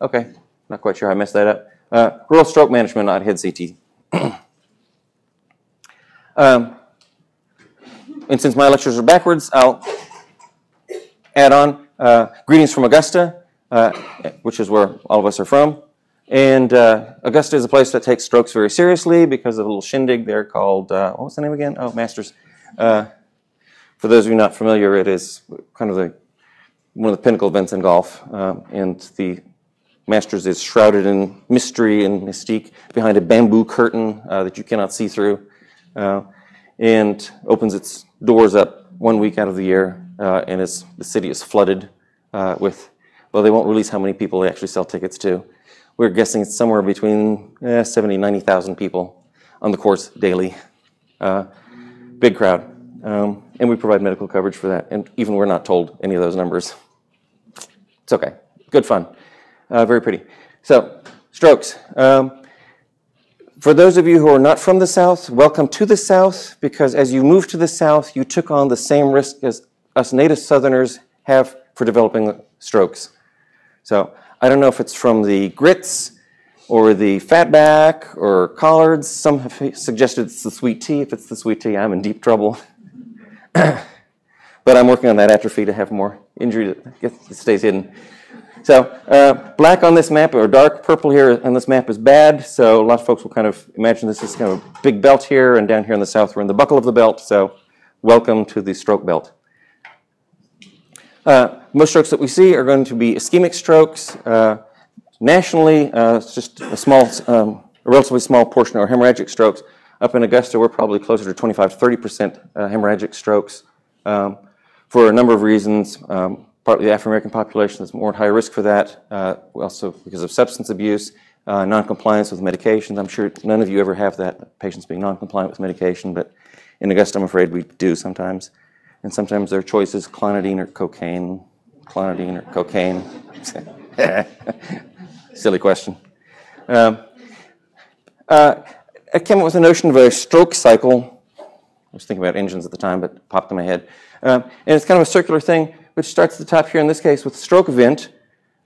Okay, not quite sure how I messed that up. Rural stroke management, not head CT. And since my lectures are backwards, I'll add on greetings from Augusta, which is where all of us are from. And Augusta is a place that takes strokes very seriously because of a little shindig there called, what was the name again? Oh, Masters. For those of you not familiar, it is kind of one of the pinnacle events in golf. And the Masters is shrouded in mystery and mystique behind a bamboo curtain that you cannot see through. And opens its doors up 1 week out of the year, and the city is flooded with, well, they won't release how many people they actually sell tickets to. We're guessing it's somewhere between 70,000 and 90,000 people on the course daily. Big crowd. And we provide medical coverage for that, and even we're not told any of those numbers. It's okay. Good fun. Very pretty. So, strokes. For those of you who are not from the South, welcome to the South, because as you move to the South, you took on the same risk as us native Southerners have for developing strokes. So I don't know if it's from the grits or the fatback or collards. Some have suggested it's the sweet tea. If it's the sweet tea, I'm in deep trouble. But I'm working on that atrophy to have more injury that stays hidden. So black on this map, or dark purple here on this map is bad, so a lot of folks will kind of imagine this is kind of a big belt here, and down here in the south we're in the buckle of the belt, so welcome to the stroke belt. Most strokes that we see are going to be ischemic strokes. Nationally, it's just a relatively small portion are hemorrhagic strokes. Up in Augusta, we're probably closer to 25 to 30% hemorrhagic strokes for a number of reasons. Partly the African-American population is more at high risk for that. Also because of substance abuse, non-compliance with medications. I'm sure none of you ever have that, patients being non-compliant with medication, but in Augusta, I'm afraid we do sometimes. And sometimes their choice is clonidine or cocaine. Clonidine or cocaine. Silly question. I came up with the notion of a stroke cycle. I was thinking about engines at the time, but it popped in my head. And it's kind of a circular thing, which starts at the top here in this case with stroke event,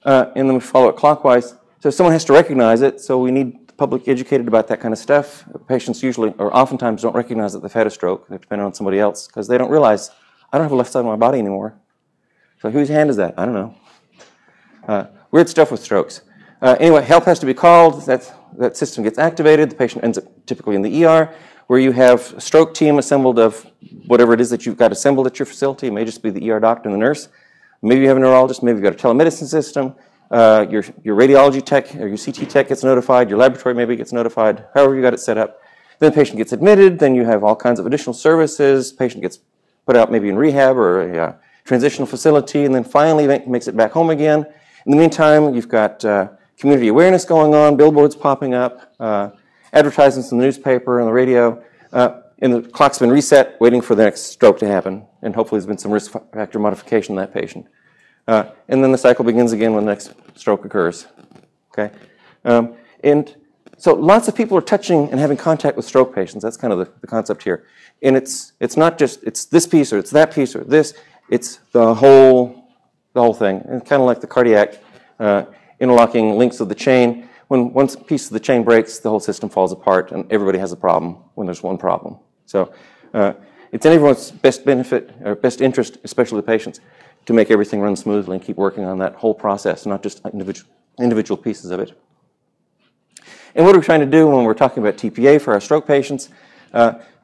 and then we follow it clockwise. So someone has to recognize it, so we need the public educated about that kind of stuff. Patients usually, or oftentimes, don't recognize that they've had a stroke. They depend on somebody else, because they don't realize, I don't have a left side of my body anymore. So whose hand is that? I don't know. Weird stuff with strokes. Anyway, help has to be called. That system gets activated. The patient ends up typically in the ER, where you have a stroke team assembled of whatever it is that you've got assembled at your facility. It may just be the ER doctor and the nurse. Maybe you have a neurologist. Maybe you've got a telemedicine system. Your radiology tech or your CT tech gets notified. Your laboratory maybe gets notified. However you got it set up. Then the patient gets admitted. Then you have all kinds of additional services. Patient gets put out maybe in rehab or a transitional facility, and then finally makes it back home again. In the meantime, you've got community awareness going on, billboards popping up, advertisements in the newspaper and the radio, and the clock's been reset, waiting for the next stroke to happen, and hopefully there's been some risk factor modification in that patient. And then the cycle begins again when the next stroke occurs. Okay, and so lots of people are touching and having contact with stroke patients. That's kind of the concept here. And it's not just it's this piece or it's that piece or this. It's the whole thing. And kind of like the cardiac interlocking links of the chain. When one piece of the chain breaks, the whole system falls apart, and everybody has a problem when there's one problem. So it's in everyone's best benefit or best interest, especially the patients, to make everything run smoothly and keep working on that whole process, not just individual pieces of it. And what are we trying to do when we're talking about TPA for our stroke patients?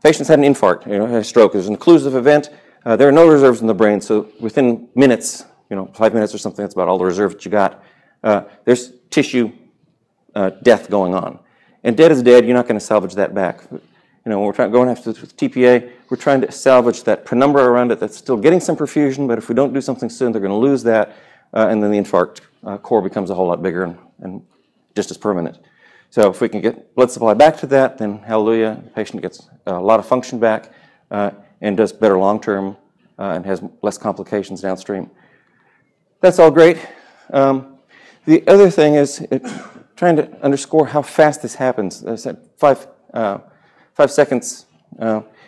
Patients had an infarct, had a stroke. It was an occlusive event. There are no reserves in the brain, so within minutes, 5 minutes or something, that's about all the reserve that you got. There's tissue death going on. And dead is dead, you're not going to salvage that back. When we're going after TPA, we're trying to salvage that penumbra around it that's still getting some perfusion, but if we don't do something soon, they're going to lose that, and then the infarct core becomes a whole lot bigger and just as permanent. So if we can get blood supply back to that, then hallelujah, the patient gets a lot of function back and does better long-term and has less complications downstream. That's all great. The other thing is trying to underscore how fast this happens. I said 5 seconds.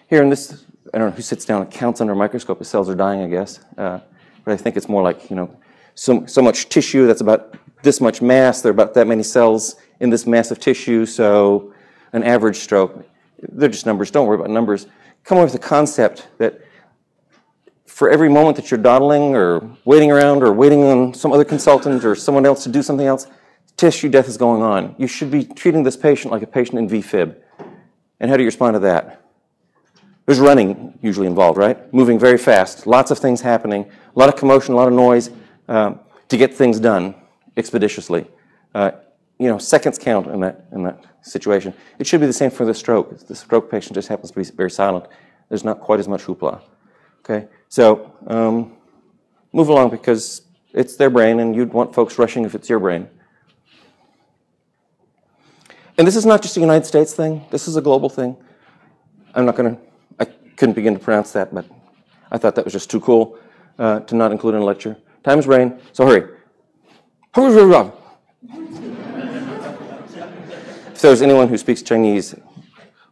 Here in this, I don't know who sits down and counts under a microscope. The cells are dying, I guess. But I think it's more like, so much tissue that's about this much mass, there are about that many cells in this mass of tissue, so an average stroke, they're just numbers, don't worry about numbers. Come up with a concept that for every moment that you're dawdling or waiting around or waiting on some other consultant or someone else to do something else, tissue death is going on. You should be treating this patient like a patient in VFib. And how do you respond to that? There's running usually involved, right? Moving very fast, lots of things happening, a lot of commotion, a lot of noise to get things done expeditiously. Seconds count in that situation. It should be the same for the stroke. The stroke patient just happens to be very silent. There's not quite as much hoopla. Okay, so move along because it's their brain and you'd want folks rushing if it's your brain. And this is not just a United States thing. This is a global thing. I couldn't begin to pronounce that, but I thought that was just too cool to not include in a lecture. Time is brain, so hurry. If there's anyone who speaks Chinese,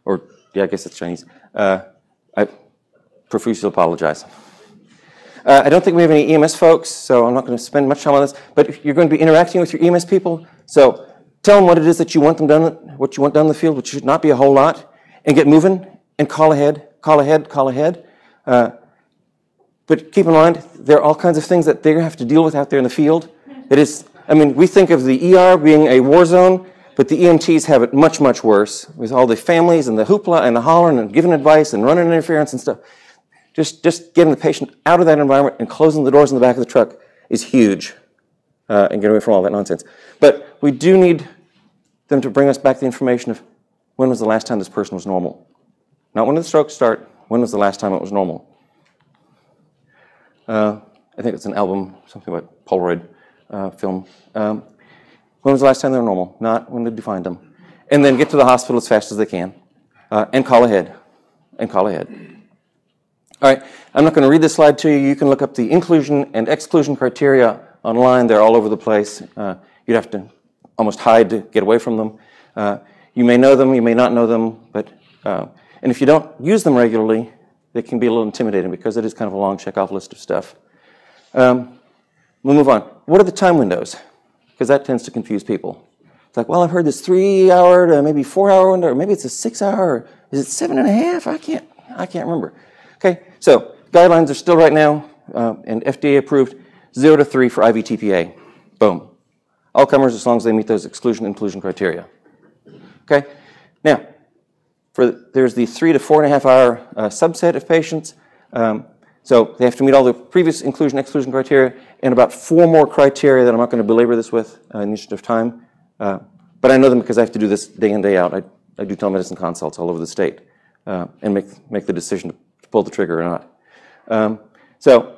or yeah, I guess it's Chinese, I profusely apologize. I don't think we have any EMS folks, so I'm not going to spend much time on this, but you're going to be interacting with your EMS people, so tell them what it is that you want them done, what you want done in the field, which should not be a whole lot, and get moving and call ahead. But keep in mind, there are all kinds of things that they have to deal with out there in the field. We think of the ER being a war zone, but the EMTs have it much, much worse with all the families and the hoopla and the hollering and giving advice and running interference and stuff. Just getting the patient out of that environment and closing the doors in the back of the truck is huge and getting away from all that nonsense. But we do need them to bring us back the information of when was the last time this person was normal. Not when did the strokes start, when was the last time it was normal. I think it's an album, something about Polaroid film. When was the last time they were normal? Not when did you find them? And then get to the hospital as fast as they can and call ahead. All right, I'm not going to read this slide to you. You can look up the inclusion and exclusion criteria online. They're all over the place. You'd have to almost hide to get away from them. You may know them, you may not know them, but and if you don't use them regularly, they can be a little intimidating because it is kind of a long check-off list of stuff. We'll move on. What are the time windows? Because that tends to confuse people. It's like, well, I've heard this 3-hour to maybe 4-hour window, or maybe it's a 6-hour, or is it 7.5? I can't remember. Okay, so guidelines are still right now, and FDA approved 0 to 3 for IV TPA. Boom. All comers as long as they meet those exclusion-inclusion criteria. Okay, now, there's the 3 to 4.5 hour subset of patients. So they have to meet all the previous inclusion-exclusion criteria and about 4 more criteria that I'm not going to belabor this with in the interest of time. But I know them because I have to do this day in, day out. I do telemedicine consults all over the state and make the decision to pull the trigger or not. So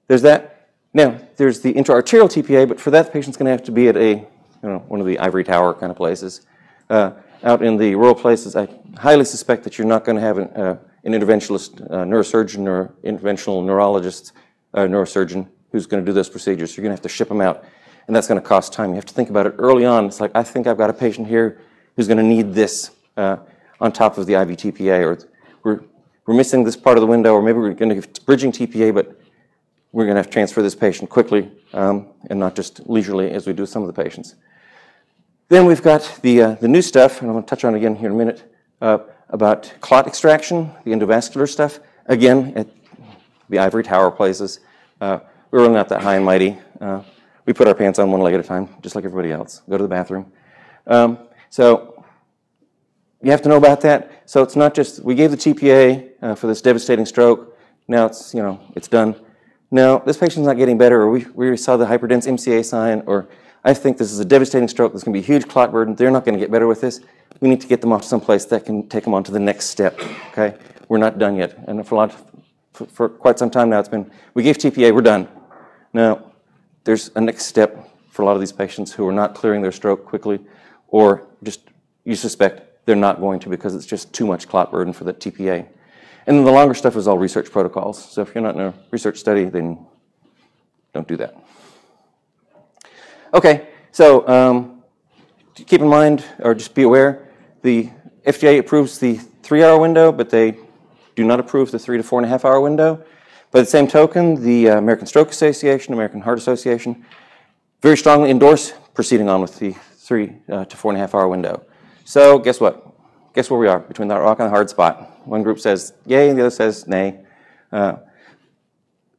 there's that. Now, there's the intra-arterial TPA, but for that, the patient's going to have to be at one of the ivory tower kind of places. Out in the rural places, I highly suspect that you're not going to have an interventionalist neurosurgeon or interventional neurologist neurosurgeon who's going to do those procedures. You're going to have to ship them out, and that's going to cost time. You have to think about it early on. It's like, I think I've got a patient here who's going to need this on top of the IV TPA, or we're missing this part of the window, or maybe we're going to give bridging TPA, but we're going to have to transfer this patient quickly and not just leisurely as we do with some of the patients. Then we've got the new stuff, and I'm going to touch on it again here in a minute, about clot extraction, the endovascular stuff. Again, at the ivory tower places. We're really not that high and mighty. We put our pants on one leg at a time, just like everybody else. Go to the bathroom. So you have to know about that. So it's not just, we gave the TPA for this devastating stroke. Now it's done. No, this patient's not getting better, or we saw the hyperdense MCA sign, or I think this is a devastating stroke. There's going to be a huge clot burden. They're not going to get better with this. We need to get them off to some place that can take them on to the next step. Okay, we're not done yet, and for quite some time now, it's been we gave TPA, we're done. Now, there's a next step for a lot of these patients who are not clearing their stroke quickly, or just you suspect they're not going to because it's just too much clot burden for that TPA. And then the longer stuff is all research protocols. So if you're not in a research study, then don't do that. Okay, so keep in mind, or just be aware, the FDA approves the 3-hour window, but they do not approve the 3 to 4.5 hour window. By the same token, the American Stroke Association, American Heart Association, very strongly endorse proceeding on with the 3 to 4.5 hour window. So guess what? Guess where we are, between the rock and the hard spot. One group says yay, and the other says nay.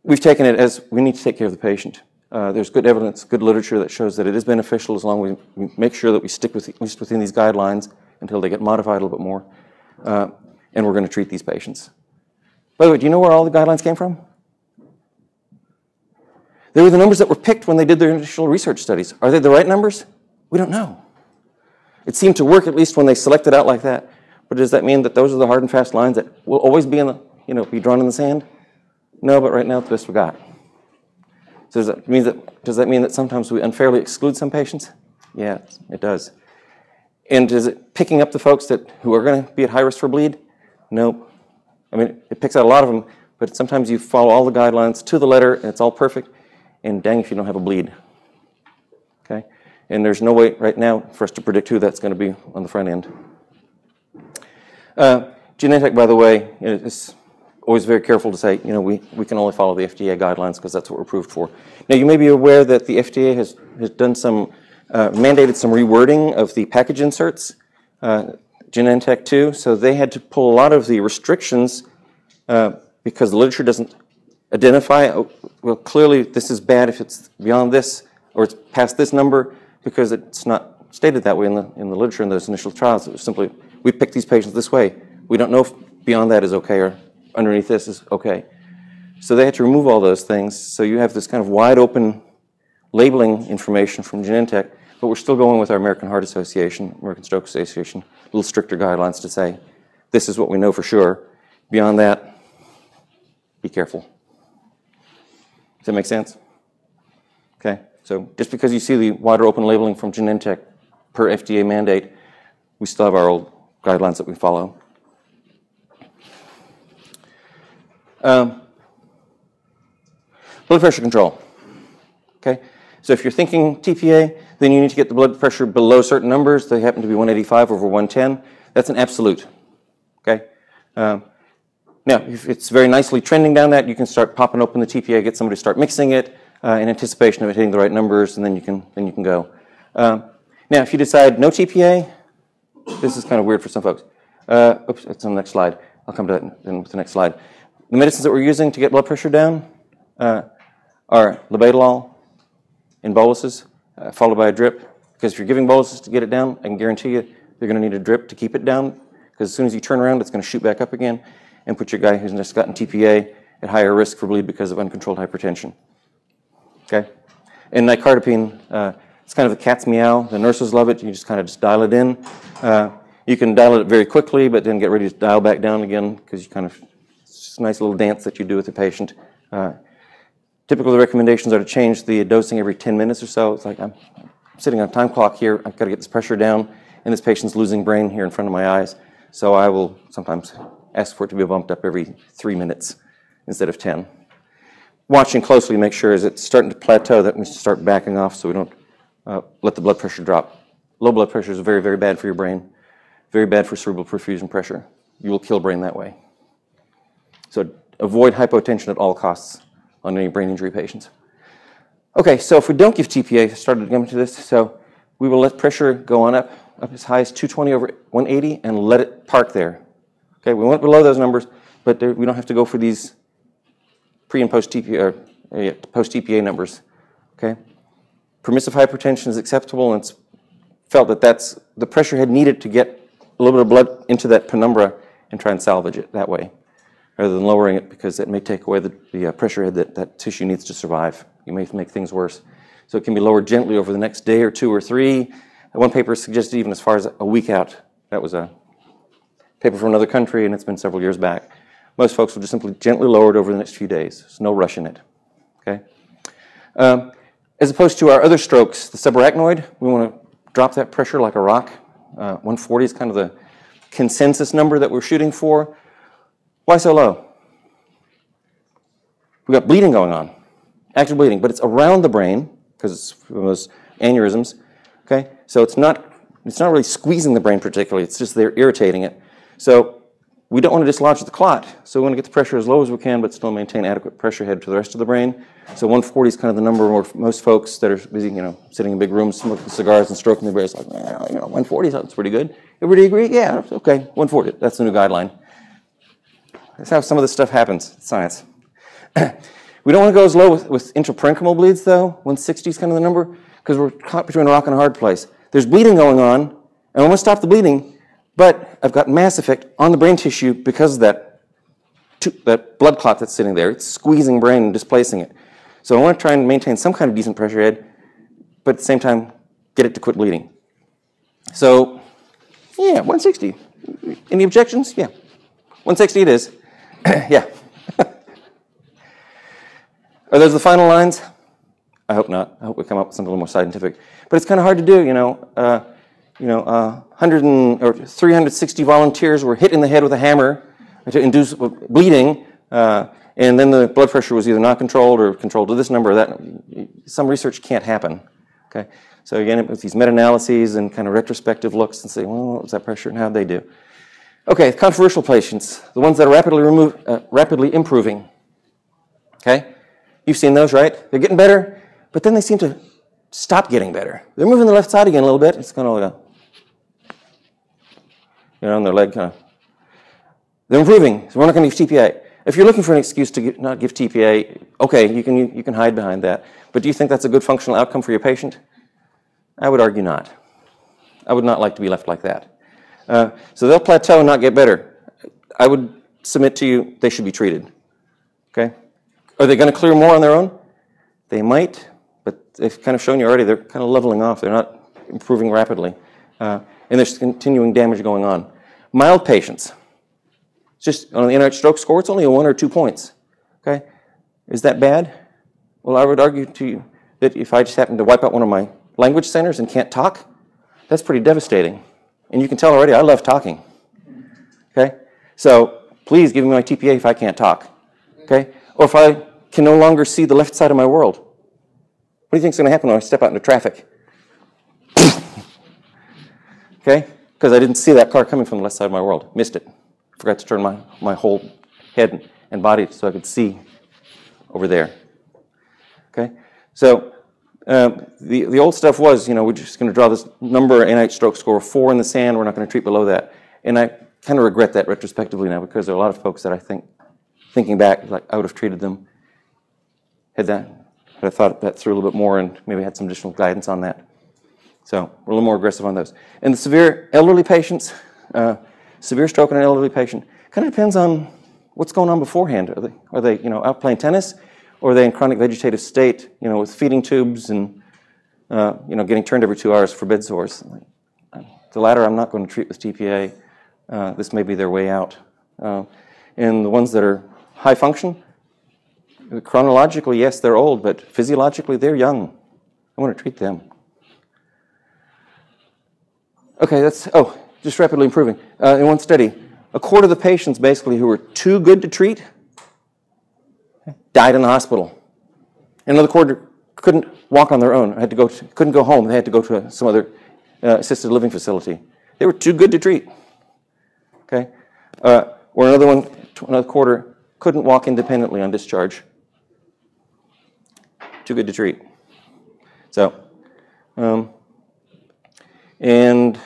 We've taken it as we need to take care of the patient. There's good evidence, good literature that shows that it is beneficial as long as we make sure that we stick with, at least within these guidelines until they get modified a little bit more. And we're going to treat these patients. By the way, do you know where all the guidelines came from? They were the numbers that were picked when they did their initial research studies. Are they the right numbers? We don't know. It seemed to work, at least when they selected out like that. But does that mean that those are the hard and fast lines that will always be in the, be drawn in the sand? No, but right now it's the best we got. So does that mean that sometimes we unfairly exclude some patients? Yeah, it does. And is it picking up the folks who are going to be at high risk for bleed? Nope. I mean, it picks out a lot of them, but sometimes you follow all the guidelines to the letter, and it's all perfect, and dang if you don't have a bleed. Okay? And there's no way right now for us to predict who that's going to be on the front end. Genentech, by the way, is always very careful to say, we can only follow the FDA guidelines because that's what we're approved for. Now, you may be aware that the FDA has done some, mandated some rewording of the package inserts, Genentech too, so they had to pull a lot of the restrictions because the literature doesn't identify, well, clearly this is bad if it's beyond this or it's past this number, because it's not stated that way in the literature in those initial trials. It was simply, we picked these patients this way. We don't know if beyond that is okay or underneath this is okay. So they had to remove all those things. So you have this kind of wide open labeling information from Genentech, but we're still going with our American Heart Association, American Stroke Association, a little stricter guidelines to say, this is what we know for sure. Beyond that, be careful. Does that make sense? Okay, so just because you see the wider open labeling from Genentech per FDA mandate, we still have our old guidelines that we follow. Blood pressure control. Okay, so if you're thinking TPA, then you need to get the blood pressure below certain numbers. They happen to be 185 over 110. That's an absolute. Okay. Now, if it's very nicely trending down that, you can start popping open the TPA, get somebody to start mixing it in anticipation of it hitting the right numbers, and then you can go. Now, if you decide no TPA, this is kind of weird for some folks. Oops, it's on the next slide. I'll come to that with the next slide. The medicines that we're using to get blood pressure down are labetalol in boluses, followed by a drip. Because if you're giving boluses to get it down, I can guarantee you you're going to need a drip to keep it down. Because as soon as you turn around, it's going to shoot back up again and put your guy who's just gotten TPA at higher risk for bleed because of uncontrolled hypertension. Okay? And nicardipine, it's kind of a cat's meow. The nurses love it. You just kind of dial it in. You can dial it very quickly, but then get ready to dial back down again because you kind of, it's just a nice little dance that you do with the patient. Typically, the recommendations are to change the dosing every 10 minutes or so. It's like I'm sitting on a time clock here. I've got to get this pressure down, and this patient's losing brain here in front of my eyes. So I will sometimes ask for it to be bumped up every 3 minutes instead of 10. Watching closely, make sure as it's starting to plateau that we start backing off so we don't let the blood pressure drop. Low blood pressure is very, very bad for your brain, very bad for cerebral perfusion pressure. You will kill brain that way. So avoid hypotension at all costs on any brain injury patients. Okay, so if we don't give TPA, I started getting to this, so we will let pressure go on up as high as 220 over 180 and let it park there. Okay, we went below those numbers, but we don't have to go for these pre and post TPA or post TPA numbers. Okay, permissive hypertension is acceptable, and it's felt that that's the pressure head needed to get a little bit of blood into that penumbra and try and salvage it that way, rather than lowering it because it may take away the pressure head that tissue needs to survive. You may make things worse. So it can be lowered gently over the next day or 2 or 3. One paper suggested even as far as a week out. That was a paper from another country, and it's been several years back. Most folks will just simply gently lower it over the next few days. There's no rush in it. Okay. As opposed to our other strokes, the subarachnoid, we want to drop that pressure like a rock. 140 is kind of the consensus number that we're shooting for. Why so low? We've got bleeding going on, active bleeding, but it's around the brain because it's from those aneurysms. Okay, so it's not really squeezing the brain particularly. It's just they're irritating it. So we don't want to dislodge the clot, so we want to get the pressure as low as we can, but still maintain adequate pressure head to the rest of the brain. So 140 is kind of the number where most folks that are busy, sitting in big rooms, smoking cigars and stroking their brains, like, 140 sounds pretty good. Everybody agree? Yeah, okay, 140. That's the new guideline. That's how some of this stuff happens. It's science. We don't want to go as low with intraparenchymal bleeds, though. 160 is kind of the number, because we're caught between a rock and a hard place. There's bleeding going on, and I want to stop the bleeding, but I've got mass effect on the brain tissue because of that blood clot that's sitting there. It's squeezing brain and displacing it. So I want to try and maintain some kind of decent pressure head, but at the same time, get it to quit bleeding. So, yeah, 160. Any objections? Yeah. 160 it is. Yeah. Are those the final lines? I hope not. I hope we come up with something a little more scientific. But it's kind of hard to do, 360 volunteers were hit in the head with a hammer to induce bleeding, and then the blood pressure was either not controlled or controlled to this number or that. Some research can't happen. Okay, so again, with these meta-analyses and kind of retrospective looks and say, well, what was that pressure and how'd they do? Okay, controversial patients, the ones that are rapidly improving. Okay, you've seen those, right? They're getting better, but then they seem to stop getting better. They're moving the left side again a little bit. It's kind of like and their leg kind of. They're improving, so we're not going to give TPA. If you're looking for an excuse to not give TPA, okay, you can hide behind that. But do you think that's a good functional outcome for your patient? I would argue not. I would not like to be left like that. So they'll plateau and not get better. I would submit to you they should be treated. Okay? Are they going to clear more on their own? They might, but they've kind of shown you already they're kind of leveling off. They're not improving rapidly. And there's continuing damage going on. Mild patients. Just on the NIH stroke score, it's only a 1 or 2 points. Okay? Is that bad? Well, I would argue to you that if I just happen to wipe out one of my language centers and can't talk, that's pretty devastating. And you can tell already I love talking. Okay? So please give me my TPA if I can't talk. Okay? Or if I can no longer see the left side of my world. What do you think is going to happen when I step out into traffic? Okay? Because I didn't see that car coming from the left side of my world. Missed it. Forgot to turn my whole head and body so I could see over there. Okay? So the old stuff was, we're just going to draw this number, NIH stroke score of 4 in the sand. We're not going to treat below that. And I kind of regret that retrospectively now because there are a lot of folks that I think, thinking back, like I would have treated them, had I thought that through a little bit more and maybe had some additional guidance on that. So we're a little more aggressive on those. And the severe elderly patients, severe stroke in an elderly patient, kind of depends on what's going on beforehand. Are they out playing tennis, or are they in chronic vegetative state, with feeding tubes and, getting turned every 2 hours for bed sores? The latter, I'm not going to treat with TPA. This may be their way out. And the ones that are high function, chronologically, yes, they're old, but physiologically, they're young. I want to treat them. Okay, just rapidly improving. In one study, a quarter of the patients basically who were too good to treat died in the hospital. Another quarter couldn't walk on their own, couldn't go home. They had to go to some other assisted living facility. They were too good to treat. Okay, or another quarter couldn't walk independently on discharge. Too good to treat. So, and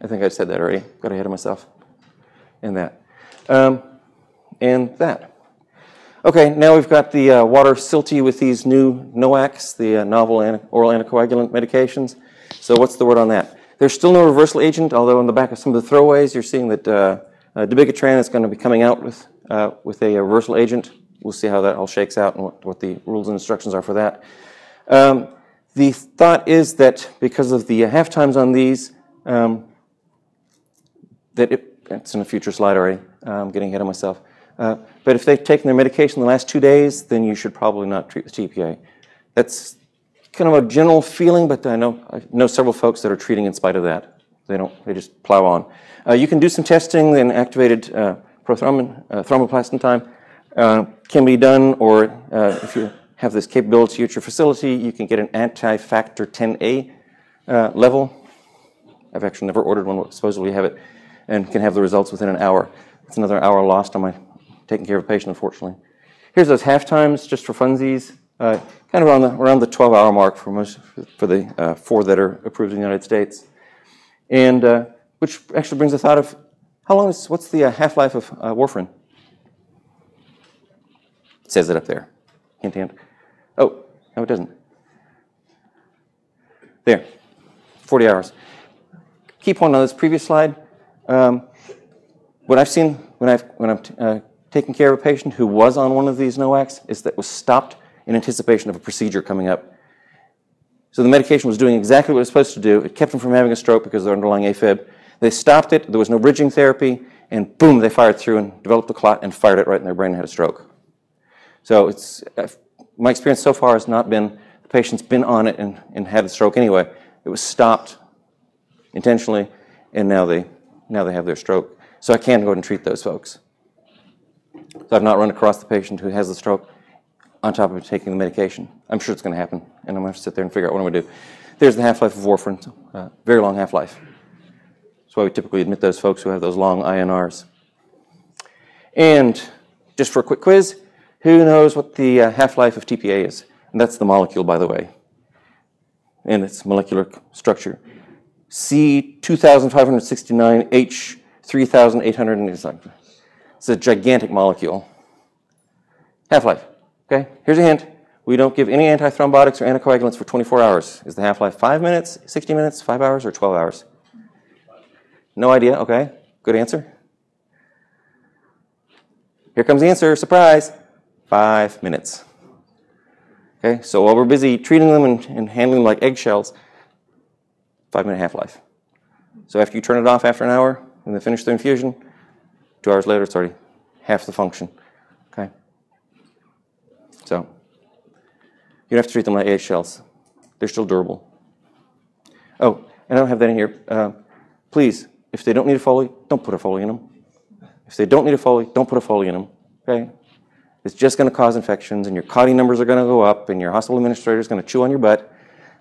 I think I said that already. Got ahead of myself. And that. And that. Okay, now we've got the water silty with these new NOACs, the novel oral anticoagulant medications. So what's the word on that? There's still no reversal agent, although in the back of some of the throwaways, you're seeing that dabigatran is going to be coming out with a reversal agent. We'll see how that all shakes out and what the rules and instructions are for that. The thought is that because of the half times on these, it's in a future slide already. I'm getting ahead of myself. But if they've taken their medication the last 2 days, then you should probably not treat with TPA. That's kind of a general feeling, but I know several folks that are treating in spite of that. They just plow on. You can do some testing, then activated thromboplastin time can be done, or if you have this capability at your facility, you can get an anti-factor 10A level. I've actually never ordered one, but supposedly have it, and can have the results within an hour. It's another hour lost on my taking care of a patient, unfortunately. Here's those half times, just for funsies, kind of around the 12-hour mark for the 4 that are approved in the United States. And which actually brings the thought of what's the half-life of warfarin? It says it up there. Hint, hint. Oh, no, it doesn't. There, 40 hours. Key point on this previous slide, what I've seen when I'm taking care of a patient who was on one of these NOACs is that it was stopped in anticipation of a procedure coming up. So the medication was doing exactly what it was supposed to do. It kept them from having a stroke because of their underlying AFib. They stopped it, there was no bridging therapy, and boom, they fired through and developed a clot and fired it right in their brain and had a stroke. So my experience so far has not been the patient's been on it and had a stroke anyway. It was stopped intentionally, and now they have their stroke. So I can go ahead and treat those folks. So I've not run across the patient who has the stroke on top of taking the medication. I'm sure it's going to happen, and I'm going to have to sit there and figure out what I'm going to do. There's the half-life of warfarin, very long half-life. That's why we typically admit those folks who have those long INRs. And just for a quick quiz, who knows what the half-life of TPA is? And that's the molecule, by the way, and its molecular structure. C2569, H3800. It's a gigantic molecule. Half-life. Okay, here's a hint. We don't give any antithrombotics or anticoagulants for 24 hours. Is the half-life 5 minutes, 60 minutes, 5 hours, or 12 hours? No idea. Okay, good answer. Here comes the answer. Surprise. 5 minutes. Okay, so while we're busy treating them and handling them like eggshells, 5-minute half-life. So after you turn it off after an hour and they finish the infusion, 2 hours later, it's already half the function. Okay? So you don't have to treat them like eggshells. They're still durable. Oh, and I don't have that in here. Please, if they don't need a Foley, don't put a Foley in them. If they don't need a Foley, don't put a Foley in them. Okay? It's just going to cause infections, and your CODI numbers are going to go up, and your hospital administrator is going to chew on your butt.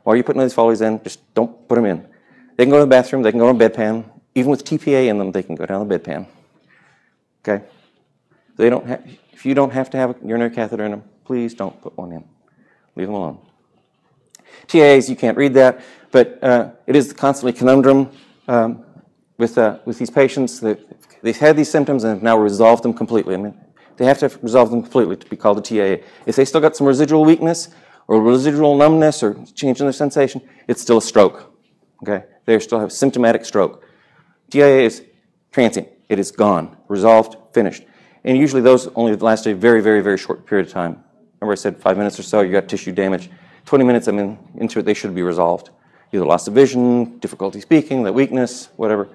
While you're putting these Foleys in, just don't put them in. They can go to the bathroom, they can go on a bedpan. Even with TPA in them, they can go down the bedpan. Okay? They don't if you don't have to have a urinary catheter in them, please don't put one in. Leave them alone. TIAs, you can't read that, but it is constantly conundrum with these patients. They've had these symptoms and have now resolved them completely. I mean, they have to resolve them completely to be called a TIA. If they still got some residual weakness or residual numbness or change in their sensation, it's still a stroke. Okay? They still have symptomatic stroke. TIA is transient. It is gone, resolved, finished. And usually those only last a very, very, very short period of time. Remember I said 5 minutes or so, you got tissue damage. 20 minutes into it, they should be resolved. Either loss of vision, difficulty speaking, the weakness, whatever.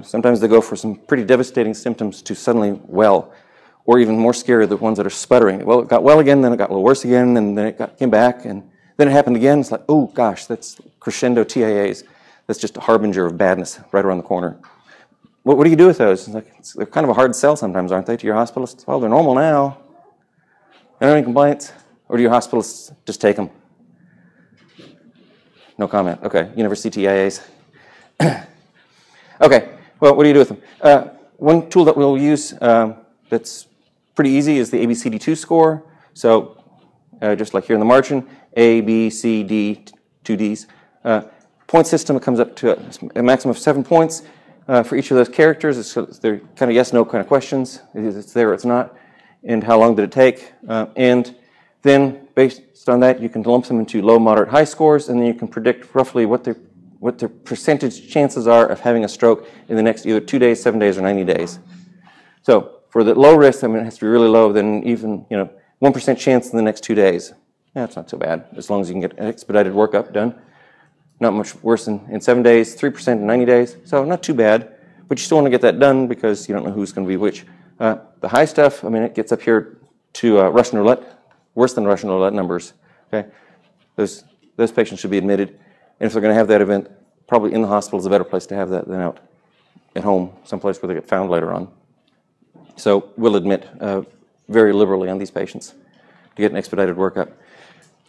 Sometimes they go for some pretty devastating symptoms to suddenly well, or even more scary, the ones that are sputtering. Well, it got well again, then it got a little worse again, and then it came back, and then it happened again. It's like, oh gosh, that's crescendo TIAs. That's just a harbinger of badness right around the corner. What do you do with those? They're kind of a hard sell sometimes, aren't they, to your hospitalists? Well, they're normal now. Are there any complaints? Or do your hospitalists just take them? No comment. Okay, you never see TIAs. Okay, well, what do you do with them? One tool that we'll use that's pretty easy is the ABCD2 score. So just like here in the margin, A, B, C, D, 2 Ds. Point system, it comes up to a maximum of 7 points for each of those characters. They're kind of yes-no kind of questions. It's there or it's not. And how long did it take? And then based on that, you can lump them into low, moderate, high scores, and then you can predict roughly what their percentage chances are of having a stroke in the next either 2 days, 7 days, or 90 days. So for the low risk, I mean, it has to be really low, then even 1% chance in the next 2 days. That's not so bad, as long as you can get an expedited workup done. Not much worse in 7 days, 3% in 90 days, so not too bad. But you still want to get that done because you don't know who's going to be which. The high stuff, I mean, it gets up here to Russian roulette, worse than Russian roulette numbers. Okay, those patients should be admitted, and if they're going to have that event, probably in the hospital is a better place to have that than out at home, someplace where they get found later on. So we'll admit very liberally on these patients to get an expedited workup.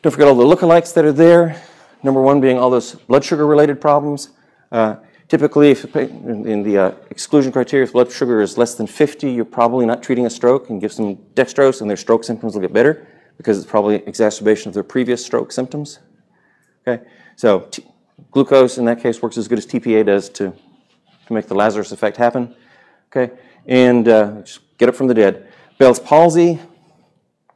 Don't forget all the lookalikes that are there. Number one being all those blood sugar related problems. Typically, if in the exclusion criteria, if blood sugar is less than 50, you're probably not treating a stroke, and give some dextrose and their stroke symptoms will get better because it's probably exacerbation of their previous stroke symptoms. Okay, so glucose in that case works as good as TPA does to make the Lazarus effect happen. Okay, and just get up from the dead. Bell's palsy,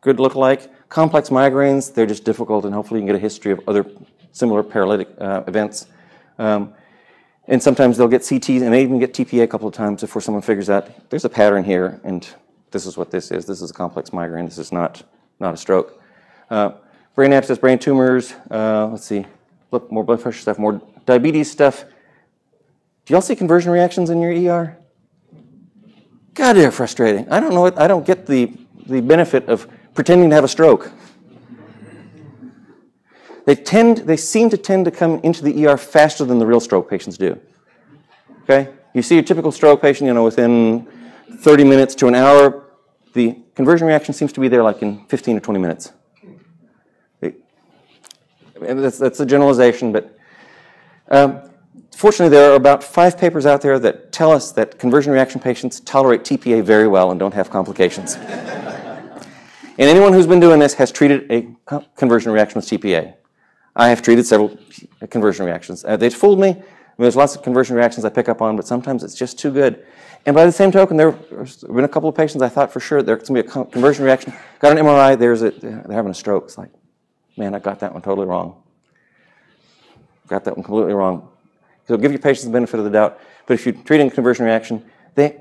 good lookalike. Complex migraines, they're just difficult, and hopefully you can get a history of other similar paralytic events. And sometimes they'll get CTs, and they even get TPA a couple of times before someone figures out there's a pattern here, and this is what this is. This is a complex migraine. This is not a stroke. Brain abscess, brain tumors. Let's see, more blood pressure stuff, more diabetes stuff. Do y'all see conversion reactions in your ER? God, they're frustrating. I don't know. I don't get the benefit of pretending to have a stroke. They seem to tend to come into the ER faster than the real stroke patients do. Okay? You see a typical stroke patient, within 30 minutes to an hour. The conversion reaction seems to be there like in 15 or 20 minutes. That's a generalization, but fortunately there are about 5 papers out there that tell us that conversion reaction patients tolerate TPA very well and don't have complications. And anyone who's been doing this has treated a conversion reaction with TPA. I have treated several conversion reactions. They've fooled me. There's lots of conversion reactions I pick up on, but sometimes it's just too good. And by the same token, there have been a couple of patients I thought for sure there's going to be a conversion reaction. Got an MRI, they're having a stroke. It's like, man, I got that one totally wrong. Got that one completely wrong. So give your patients the benefit of the doubt. But if you're treating a conversion reaction, at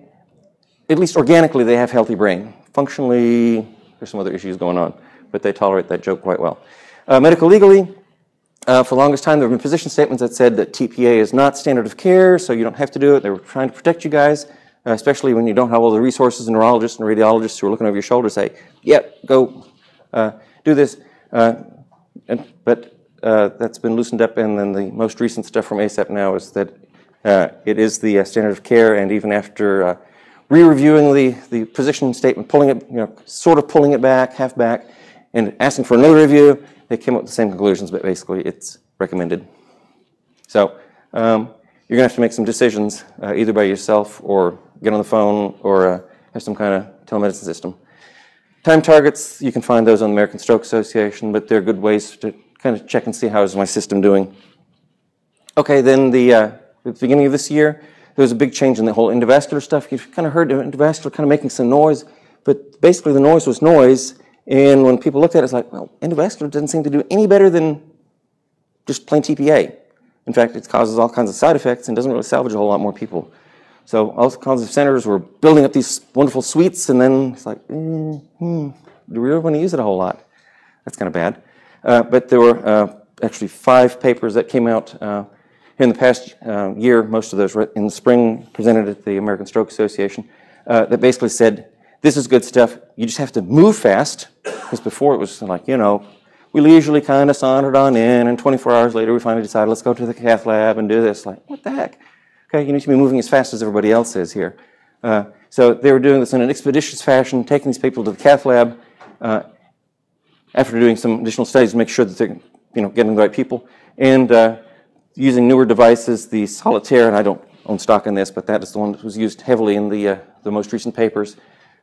least organically, they have healthy brain. Functionally, there's some other issues going on, but they tolerate that joke quite well. Medical legally, for the longest time, there have been position statements that said that TPA is not standard of care, so you don't have to do it. They were trying to protect you guys, especially when you don't have all the resources and neurologists and radiologists who are looking over your shoulder say, yep, go do this. But that's been loosened up, and then the most recent stuff from ACEP now is that it is the standard of care, and even after re-reviewing the position statement, pulling it, sort of pulling it back, half back, and asking for another review, they came up with the same conclusions, but basically it's recommended. So you're going to have to make some decisions, either by yourself or get on the phone or have some kind of telemedicine system. Time targets, you can find those on the American Stroke Association, but they're good ways to kind of check and see how is my system doing. Okay, then at the beginning of this year, there was a big change in the whole endovascular stuff. You've kind of heard endovascular kind of making some noise, but basically the noise was noise. And when people looked at it, it's like, well, endovascular doesn't seem to do any better than just plain TPA. In fact, it causes all kinds of side effects and doesn't really salvage a whole lot more people. So all kinds of centers were building up these wonderful suites, and then it's like, do we really want to use it a whole lot? That's kind of bad. But there were actually 5 papers that came out in the past year, most of those were in the spring, presented at the American Stroke Association, that basically said, this is good stuff. You just have to move fast, because before it was like, we leisurely kind of sauntered on in, and 24 hours later we finally decided, let's go to the cath lab and do this. Like, what the heck? Okay, you need to be moving as fast as everybody else is here. So they were doing this in an expeditious fashion, taking these people to the cath lab after doing some additional studies to make sure that they're getting the right people, and using newer devices, the Solitaire, and I don't own stock in this, but that is the one that was used heavily in the most recent papers,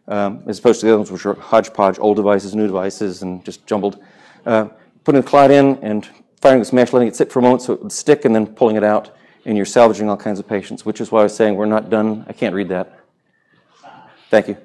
as opposed to the other ones, which are hodgepodge, old devices, new devices, and just jumbled. Putting the clot in and firing this mesh, letting it sit for a moment so it would stick, and then pulling it out, and you're salvaging all kinds of patients, which is why I was saying we're not done. I can't read that. Thank you.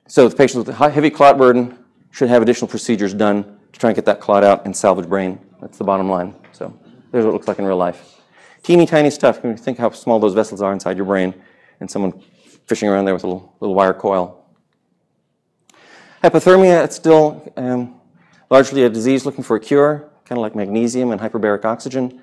So the patients with a heavy clot burden should have additional procedures done to try and get that clot out and salvage brain. That's the bottom line. So there's what it looks like in real life. Teeny tiny stuff. Can you think how small those vessels are inside your brain, and someone fishing around there with a little wire coil. Hypothermia, it's still largely a disease looking for a cure, kind of like magnesium and hyperbaric oxygen.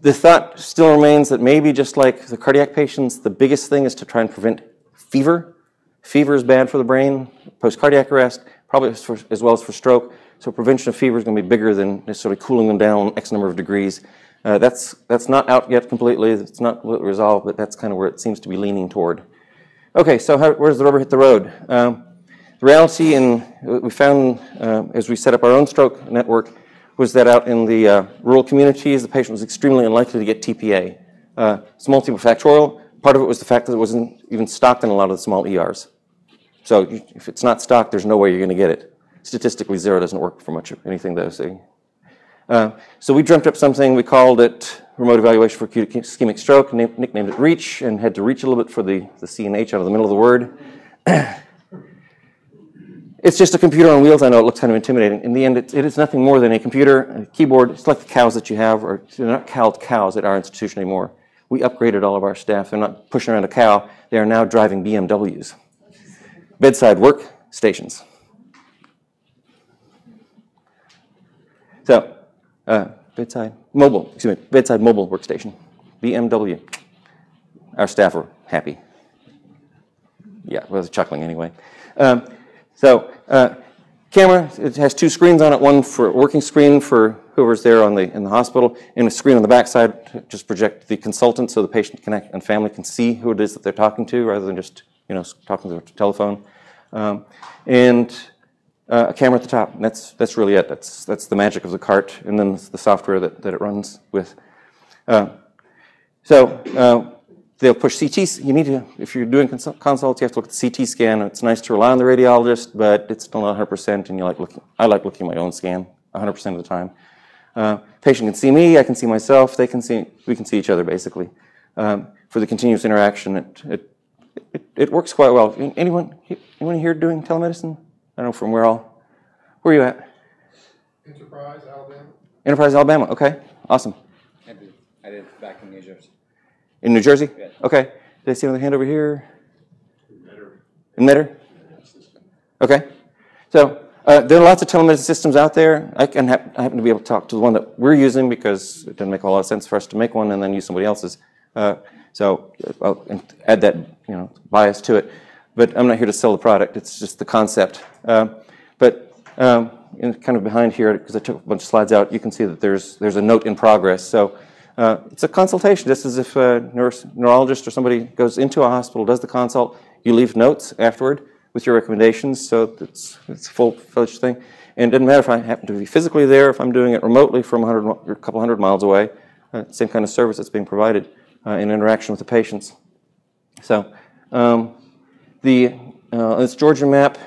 The thought still remains that maybe just like the cardiac patients, the biggest thing is to try and prevent fever. Fever is bad for the brain, post-cardiac arrest, probably as well as for stroke. So prevention of fever is going to be bigger than necessarily cooling them down X number of degrees. That's not out yet completely. It's not completely resolved, but that's kind of where it seems to be leaning toward. Okay, so where does the rubber hit the road? The reality, and what we found as we set up our own stroke network, was that out in the rural communities, the patient was extremely unlikely to get TPA. It's multifactorial. Part of it was the fact that it wasn't even stocked in a lot of the small ERs. So if it's not stocked, there's no way you're going to get it. Statistically, 0 doesn't work for much of anything, though. So we dreamt up something. We called it Remote Evaluation for Acute Ischemic Stroke, nicknamed it REACH, and had to reach a little bit for the C and H out of the middle of the word. It's just a computer on wheels. I know it looks kind of intimidating. In the end, it is nothing more than a computer, a keyboard. It's like the cows that you have, or they're not called cows at our institution anymore. We upgraded all of our staff. They're not pushing around a cow. They are now driving BMWs. Bedside workstations. So, bedside mobile workstation, BMW. Our staff are happy. Yeah, well, they're chuckling anyway. Camera, it has 2 screens on it, one for a working screen for whoever's there in the hospital, and a screen on the backside to just project the consultant so the patient and family can see who it is that they're talking to rather than just, talking to the telephone. And a camera at the top, and that's really it. That's the magic of the cart, and then the software that it runs with. They'll push CTs. You need to, if you're doing consults, you have to look at the CT scan. It's nice to rely on the radiologist, but it's still not 100%, and I like looking at my own scan 100% of the time. Patient can see me, I can see myself, we can see each other, basically. For the continuous interaction, it works quite well. Anyone here doing telemedicine? I don't know from where are you at? Enterprise, Alabama. Enterprise, Alabama, okay, awesome. I did back in New Jersey. In New Jersey? Yeah. Okay. Did I see another hand over here? In In Metter? Okay. So there are lots of telemedicine systems out there. I happen to be able to talk to the one that we're using because it doesn't make a lot of sense for us to make one and then use somebody else's. So I'll add that bias to it. But I'm not here to sell the product. It's just the concept. Kind of behind here, because I took a bunch of slides out, you can see that there's a note in progress. So it's a consultation, just as if a neurologist or somebody goes into a hospital, does the consult, you leave notes afterward with your recommendations, so it's a full-fledged thing. And it doesn't matter if I happen to be physically there, if I'm doing it remotely from a couple hundred miles away, same kind of service that's being provided in interaction with the patients. So this Georgia map,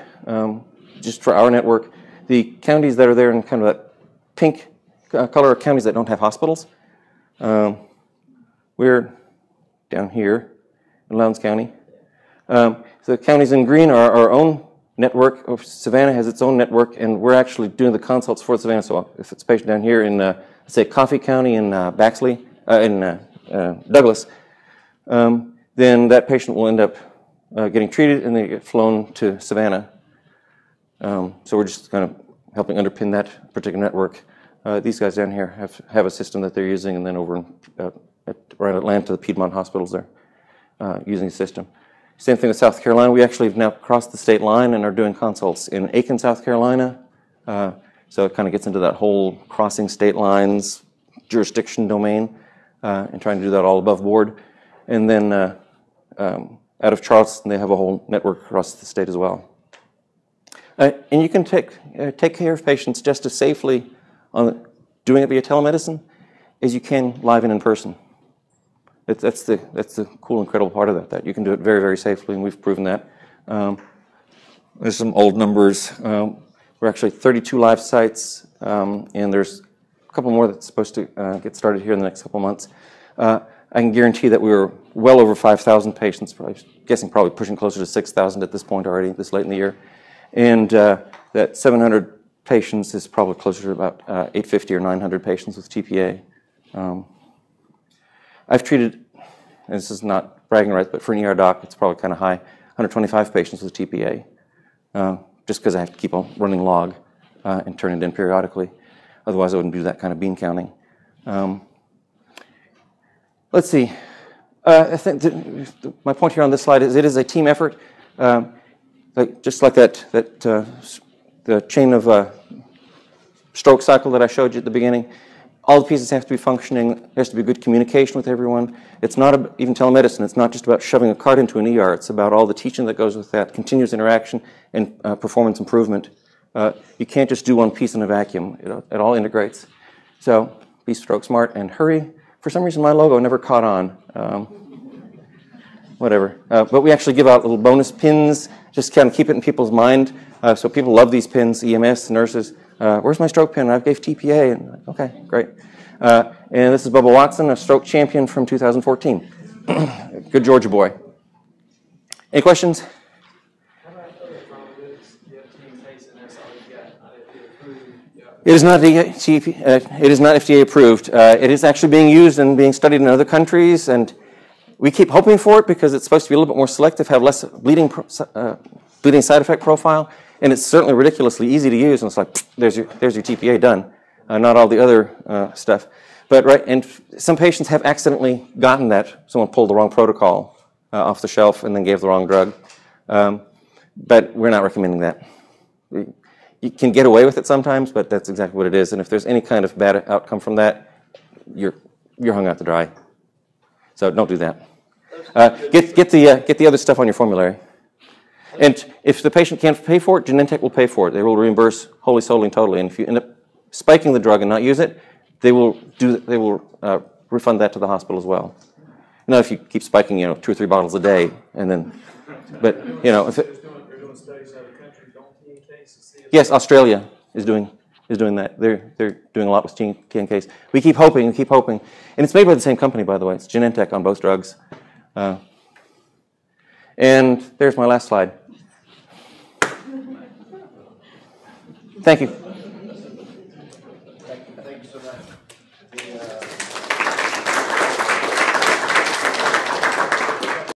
just for our network, the counties that are there in kind of that pink color are counties that don't have hospitals. We're down here in Lowndes County. So the counties in green are our own network. Savannah has its own network, and we're actually doing the consults for Savannah. So if it's a patient down here in, say, Coffee County in Douglas, then that patient will end up getting treated, and they get flown to Savannah. So we're just kind of helping underpin that particular network. These guys down here have a system that they're using, and then over around Atlanta, the Piedmont hospitals are using the system. Same thing with South Carolina. We actually have now crossed the state line and are doing consults in Aiken, South Carolina. So it kind of gets into that whole crossing state lines jurisdiction domain and trying to do that all above board. And then out of Charleston, they have a whole network across the state as well. And you can take care of patients just as safely on doing it via telemedicine as you can live and in person. That's the cool, incredible part of that you can do it very, very safely, and we've proven that. There's some old numbers. We're actually 32 live sites, and there's a couple more that's supposed to get started here in the next couple months. I can guarantee that we were well over 5,000 patients, probably pushing closer to 6,000 at this point already, this late in the year. And that 700 patients is probably closer to about 850 or 900 patients with TPA. I've treated, and this is not bragging rights, but for an ER doc, it's probably kind of high, 125 patients with TPA, just because I have to keep on running log and turn it in periodically. Otherwise, I wouldn't do that kind of bean counting. Let's see. I think my point here on this slide is it is a team effort. Just like the chain of stroke cycle that I showed you at the beginning, all the pieces have to be functioning. There has to be good communication with everyone. It's not even telemedicine. It's not just about shoving a cart into an ER. It's about all the teaching that goes with that, continuous interaction, and performance improvement. You can't just do one piece in a vacuum. It all integrates. So be stroke smart and hurry. For some reason, my logo never caught on. Whatever. But we actually give out little bonus pins, just kind of keep it in people's mind. So people love these pins, EMS, nurses. Where's my stroke pin? I gave TPA. And, okay, great. And this is Bubba Watson, a stroke champion from 2014. Good Georgia boy. Any questions? How about other thrombolytics? You have to case and that's all you got, not FDA approved. It is not FDA approved. It is actually being used and being studied in other countries, and we keep hoping for it because it's supposed to be a little bit more selective, have less bleeding side effect profile, and it's certainly ridiculously easy to use. And it's like, there's your TPA done, not all the other stuff. But right, and some patients have accidentally gotten that. Someone pulled the wrong protocol off the shelf and then gave the wrong drug. But we're not recommending that. You can get away with it sometimes, but that's exactly what it is. And if there's any kind of bad outcome from that, you're hung out to dry. So don't do that. Get the other stuff on your formulary. And if the patient can't pay for it, Genentech will pay for it. They will reimburse wholly, solely, and totally. And if you end up spiking the drug and not use it, they will refund that to the hospital as well. Now, if you keep spiking, 2 or 3 bottles a day, and then, but if it, They're doing studies out of the country, don't TNKs to see if yes, Australia is doing that. They're doing a lot with TNKs. We keep hoping, and it's made by the same company, by the way. It's Genentech on both drugs. And there's my last slide. Thank you.